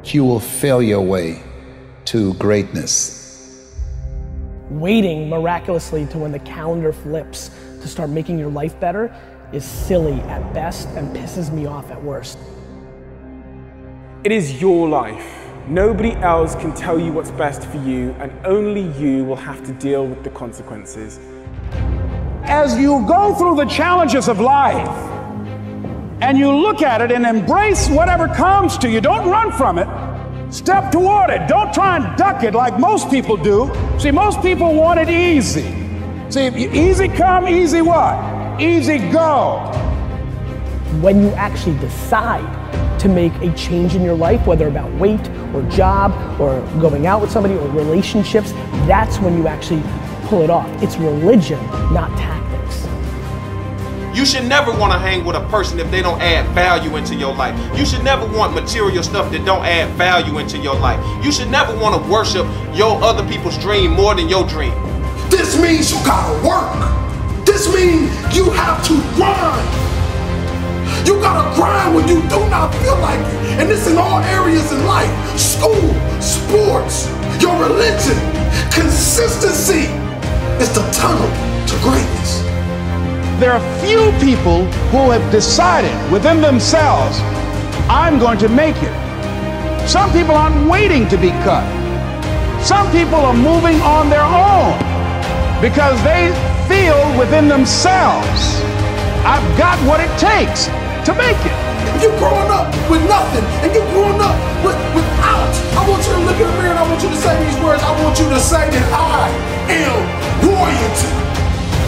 You will fail your way to greatness. Waiting miraculously to when the calendar flips to start making your life better is silly at best and pisses me off at worst. It is your life. Nobody else can tell you what's best for you, and only you will have to deal with the consequences. As you go through the challenges of life and you look at it and embrace whatever comes to you, don't run from it. Step toward it. Don't try and duck it like most people do. See, most people want it easy. See, easy come, easy what? Easy go. When you actually decide to make a change in your life, whether about weight or job or going out with somebody or relationships, that's when you actually pull it off. It's religion, not tactics. You should never want to hang with a person if they don't add value into your life. You should never want material stuff that don't add value into your life. You should never want to worship your other people's dream more than your dream. This means you gotta work. This means you have to grind. You gotta grind when you do not feel like it. And this in all areas in life. School, sports, your religion. Consistency is the tunnel to greatness. There are few people who have decided within themselves, I'm going to make it. Some people aren't waiting to be cut. Some people are moving on their own because they feel within themselves, I've got what it takes to make it. If you're growing up with nothing and you're growing up without, I want you to look in the mirror and I want you to say these words. I want you to say that I am royalty.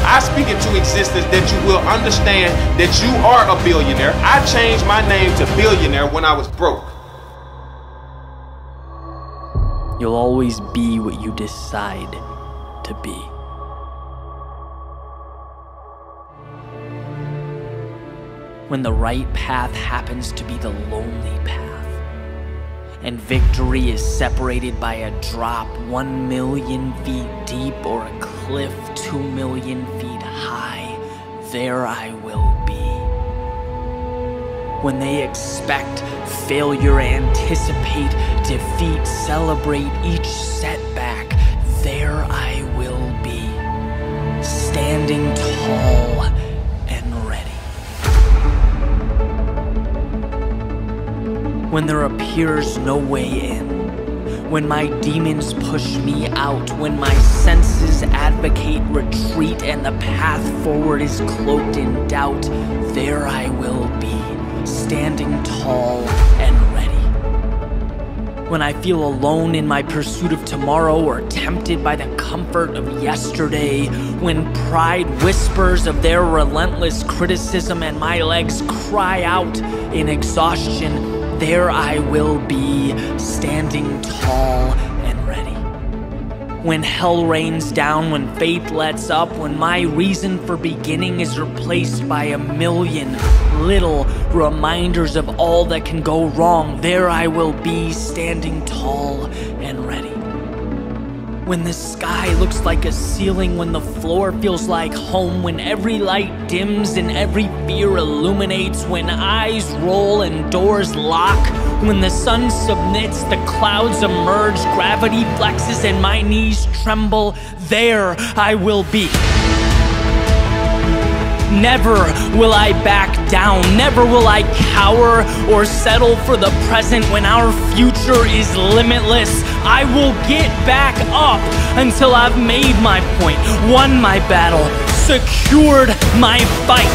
I speak into existence that you will understand that you are a billionaire. I changed my name to billionaire when I was broke. You'll always be what you decide to be. When the right path happens to be the lonely path, and victory is separated by a drop 1 million feet deep or a cliff 2 million feet high, there I will be. When they expect failure, anticipate defeat, celebrate each setback, there I will be, standing tall and ready. When there appears no way in, when my demons push me out, when my senses advocate retreat and the path forward is cloaked in doubt, there I will be, standing tall and ready. When I feel alone in my pursuit of tomorrow or tempted by the comfort of yesterday, when pride whispers of their relentless criticism and my legs cry out in exhaustion, there I will be, standing tall and ready. When hell rains down, when faith lets up, when my reason for beginning is replaced by a million little reminders of all that can go wrong, there I will be, standing tall and ready. When the sky looks like a ceiling, when the floor feels like home, when every light dims and every fear illuminates, when eyes roll and doors lock, when the sun submits, the clouds emerge, gravity flexes and my knees tremble, there I will be. Never will I back down, never will I cower or settle for the present when our future is limitless. I will get back up until I've made my point, won my battle, secured my fight.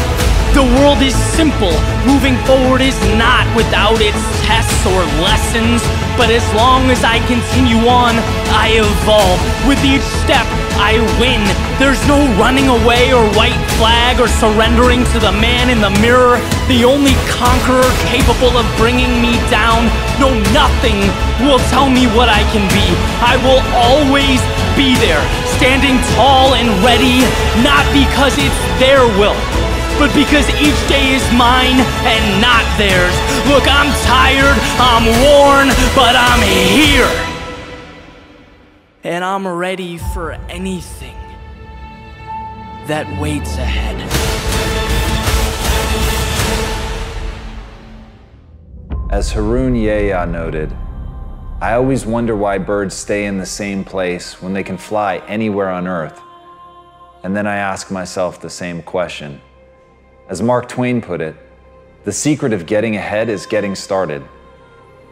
The world is simple, moving forward is not without its tests or lessons, but as long as I continue on, I evolve. With each step, I win. There's no running away or white flag or surrendering to the man in the mirror, the only conqueror capable of bringing me down. No, nothing will tell me what I can be. I will always be there, standing tall and ready, not because it's their will, but because each day is mine and not theirs. Look, I'm tired, I'm worn, but I'm here. And I'm ready for anything that waits ahead. As Harun Yahya noted, I always wonder why birds stay in the same place when they can fly anywhere on Earth. And then I ask myself the same question. As Mark Twain put it, the secret of getting ahead is getting started.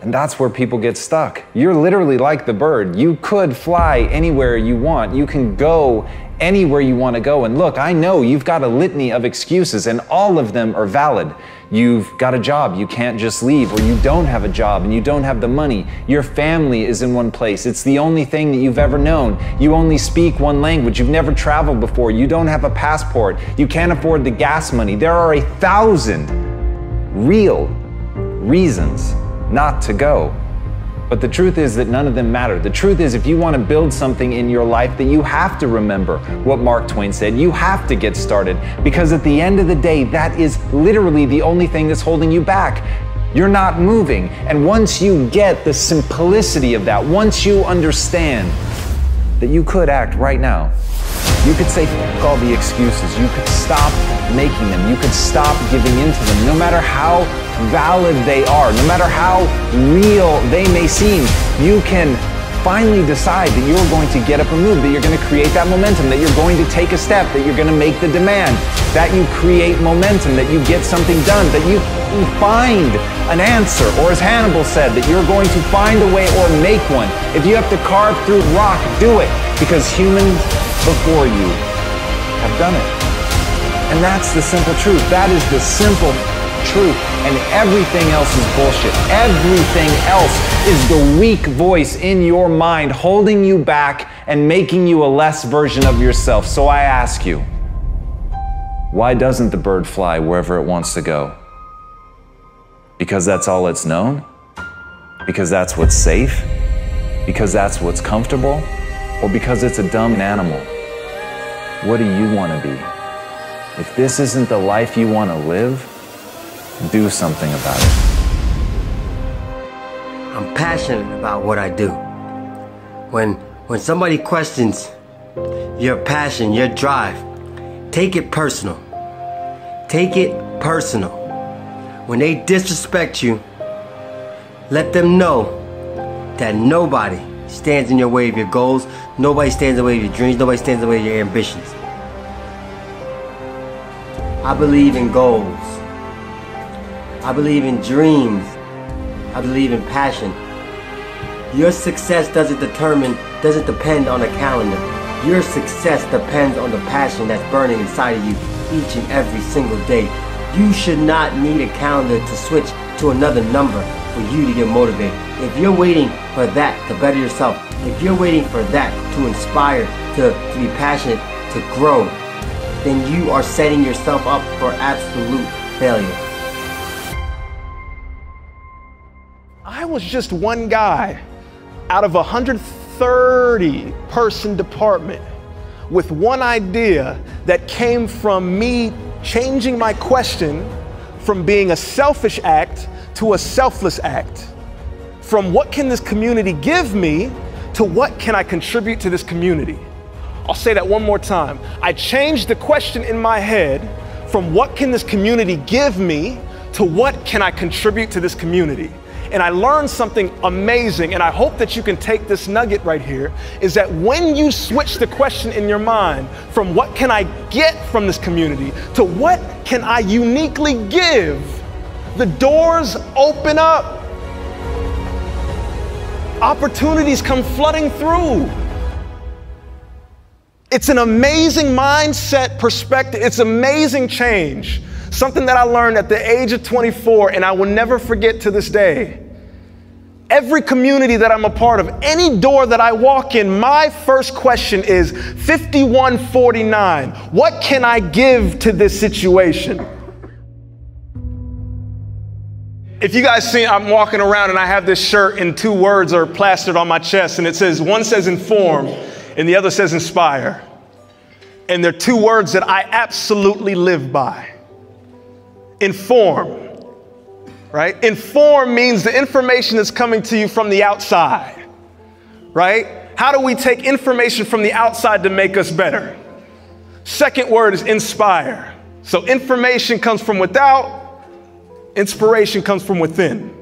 And that's where people get stuck. You're literally like the bird. You could fly anywhere you want. You can go anywhere you want to go. And look, I know you've got a litany of excuses and all of them are valid. You've got a job, you can't just leave, or you don't have a job and you don't have the money. Your family is in one place. It's the only thing that you've ever known. You only speak one language. You've never traveled before. You don't have a passport. You can't afford the gas money. There are 1,000 real reasons not to go. But the truth is that none of them matter. The truth is, if you want to build something in your life, that you have to remember what Mark Twain said. You have to get started, because at the end of the day, that is literally the only thing that's holding you back. You're not moving. And once you get the simplicity of that, once you understand that you could act right now, you could say f all the excuses. You could stop making them. You could stop giving into them, no matter how valid they are, no matter how real they may seem. You can finally decide that you're going to get up and move, that you're going to create that momentum, that you're going to take a step, that you're going to make the demand, that you create momentum, that you get something done, that you find an answer, or as Hannibal said, that you're going to find a way or make one. If you have to carve through rock, do it, because humans before you have done it. And that's the simple truth. That is the simple truth, and everything else is bullshit. Everything else is the weak voice in your mind holding you back and making you a less version of yourself. So I ask you, why doesn't the bird fly wherever it wants to go? Because that's all it's known? Because that's what's safe? Because that's what's comfortable? Or because it's a dumb animal? What do you want to be? If this isn't the life you want to live, do something about it. I'm passionate about what I do. When somebody questions your passion, your drive, take it personal. Take it personal. When they disrespect you, let them know that nobody stands in your way of your goals, nobody stands in the way of your dreams, nobody stands in the way of your ambitions. I believe in goals. I believe in dreams. I believe in passion. Your success doesn't depend on a calendar. Your success depends on the passion that's burning inside of you each and every single day. You should not need a calendar to switch to another number for you to get motivated. If you're waiting for that to better yourself, if you're waiting for that to inspire, to be passionate, to grow, then you are setting yourself up for absolute failure. I was just one guy out of a 130-person department with one idea that came from me changing my question from being a selfish act to a selfless act. From what can this community give me to what can I contribute to this community? I'll say that one more time. I changed the question in my head from what can this community give me to what can I contribute to this community? And I learned something amazing, and I hope that you can take this nugget right here, is that when you switch the question in your mind from what can I get from this community to what can I uniquely give, the doors open up. Opportunities come flooding through. It's an amazing mindset perspective. It's amazing change. Something that I learned at the age of 24, and I will never forget to this day. Every community that I'm a part of, any door that I walk in, my first question is 5149. What can I give to this situation? If you guys see, I'm walking around and I have this shirt and two words are plastered on my chest, and it says, one says inform and the other says inspire. And they're two words that I absolutely live by. Inform, right? Inform means the information that's coming to you from the outside, right? How do we take information from the outside to make us better? Second word is inspire. So information comes from without, inspiration comes from within.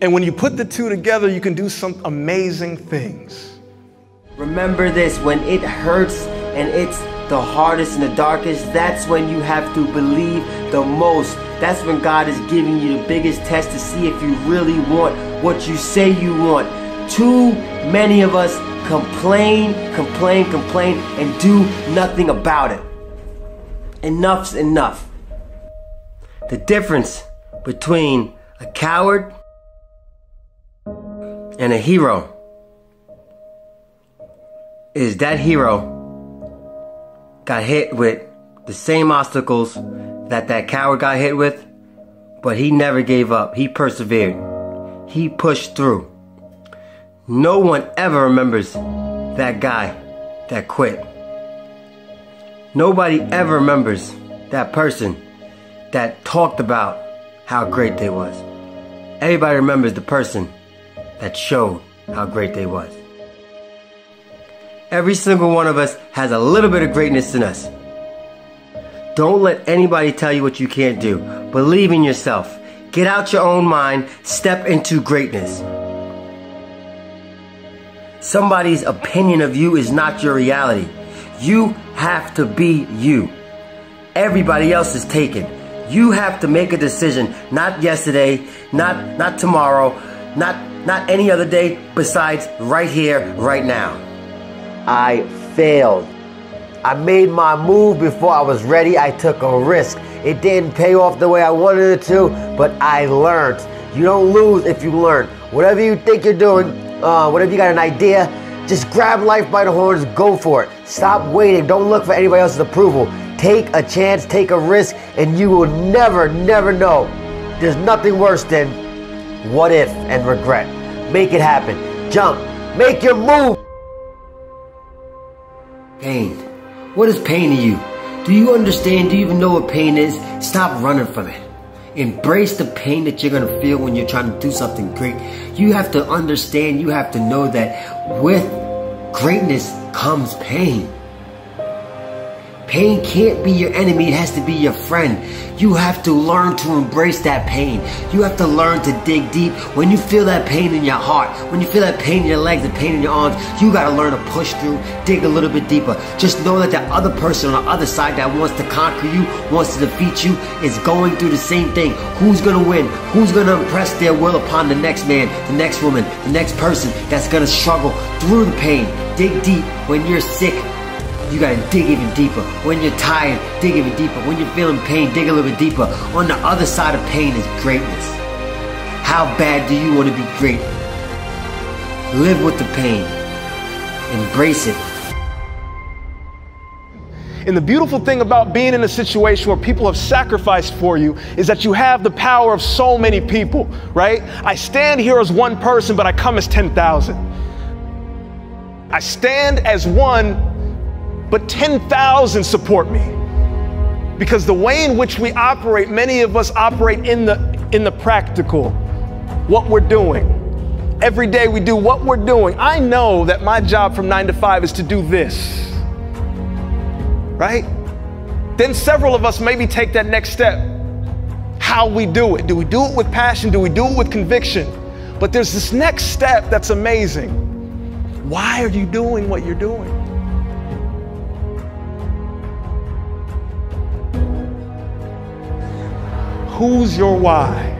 And when you put the two together, you can do some amazing things. Remember this, when it hurts and it's the hardest and the darkest, that's when you have to believe the most. That's when God is giving you the biggest test to see if you really want what you say you want. Too many of us complain, and do nothing about it. Enough's enough. The difference between a coward and a hero is that hero got hit with the same obstacles that that coward got hit with, but he never gave up. He persevered. He pushed through. No one ever remembers that guy that quit. Nobody ever remembers that person that talked about how great they was. Everybody remembers the person that showed how great they was. Every single one of us has a little bit of greatness in us. Don't let anybody tell you what you can't do. Believe in yourself. Get out your own mind. Step into greatness. Somebody's opinion of you is not your reality. You have to be you. Everybody else is taken. You have to make a decision. Not yesterday, not tomorrow, not any other day besides right here, right now. I failed. I made my move before I was ready. I took a risk. It didn't pay off the way I wanted it to, but I learned. You don't lose if you learn. Whatever you think you're doing, whatever you got an idea, just grab life by the horns, go for it. Stop waiting. Don't look for anybody else's approval. Take a chance, take a risk, and you will never know. There's nothing worse than what if and regret. Make it happen. Jump. Make your move. Pain. What is pain to you? Do you understand? Do you even know what pain is? Stop running from it. Embrace the pain that you're going to feel when you're trying to do something great. You have to understand, you have to know that with greatness comes pain. Pain can't be your enemy, it has to be your friend. You have to learn to embrace that pain. You have to learn to dig deep. When you feel that pain in your heart, when you feel that pain in your legs, the pain in your arms, you gotta learn to push through, dig a little bit deeper. Just know that that other person on the other side that wants to conquer you, wants to defeat you, is going through the same thing. Who's gonna win? Who's gonna impress their will upon the next man, the next woman, the next person that's gonna struggle through the pain? Dig deep. When you're sick, you gotta dig even deeper. When you're tired, dig even deeper. When you're feeling pain, dig a little bit deeper. On the other side of pain is greatness. How bad do you want to be great? Live with the pain. Embrace it. And the beautiful thing about being in a situation where people have sacrificed for you is that you have the power of so many people, right? I stand here as one person, but I come as 10,000. I stand as one, but 10,000 support me. Because the way in which we operate, many of us operate in the practical, what we're doing. Every day we do what we're doing. I know that my job from 9 to 5 is to do this, right? Then several of us maybe take that next step. How we do it. Do we do it with passion? Do we do it with conviction? But there's this next step that's amazing. Why are you doing what you're doing? Who's your why?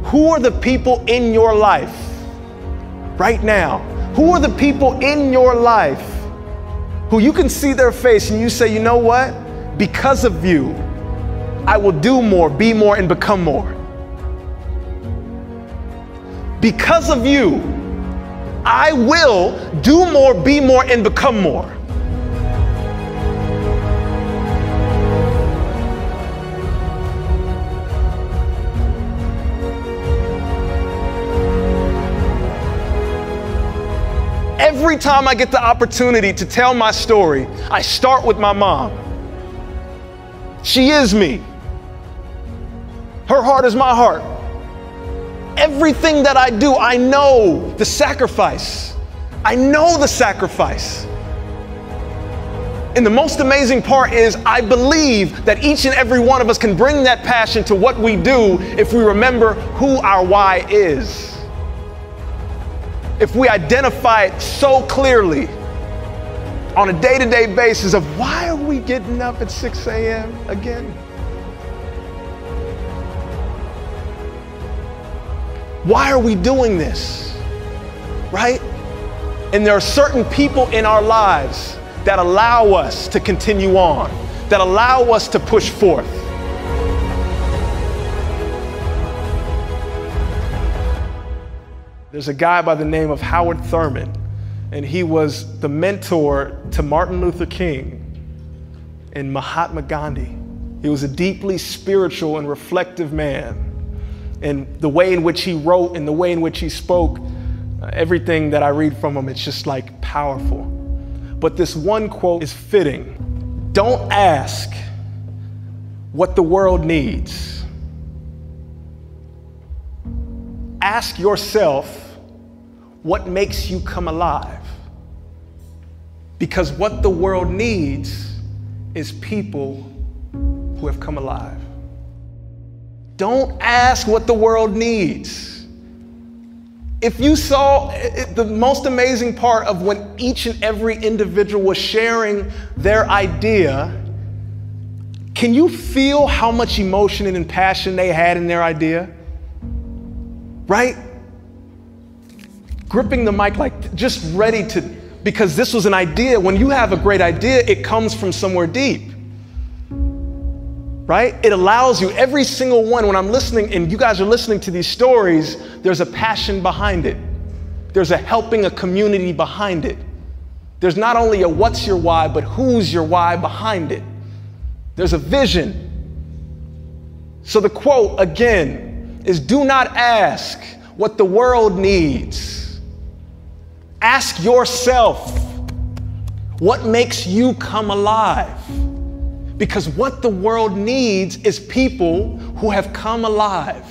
Who are the people in your life right now? Who are the people in your life who you can see their face and you say, you know what? Because of you, I will do more, be more, and become more. Because of you, I will do more, be more, and become more. Every time I get the opportunity to tell my story, I start with my mom. She is me. Her heart is my heart. Everything that I do, I know the sacrifice. I know the sacrifice. And the most amazing part is I believe that each and every one of us can bring that passion to what we do if we remember who our why is. If we identify it so clearly on a day-to-day basis of why are we getting up at 6 a.m. again? Why are we doing this, right? And there are certain people in our lives that allow us to continue on, that allow us to push forth. There's a guy by the name of Howard Thurman, and he was the mentor to Martin Luther King and Mahatma Gandhi. He was a deeply spiritual and reflective man. And the way in which he wrote and the way in which he spoke, everything that I read from him, it's just like powerful. But this one quote is fitting. Don't ask what the world needs. Ask yourself what makes you come alive. Because what the world needs is people who have come alive. Don't ask what the world needs. If you saw the most amazing part of when each and every individual was sharing their idea, can you feel how much emotion and passion they had in their idea? Right? Gripping the mic like just ready to, because this was an idea. When you have a great idea, it comes from somewhere deep. Right? It allows you, every single one, when I'm listening and you guys are listening to these stories, there's a passion behind it. There's a helping a community behind it. There's not only a what's your why, but who's your why behind it. There's a vision. So the quote again is, do not ask what the world needs. Ask yourself, what makes you come alive? Because what the world needs is people who have come alive.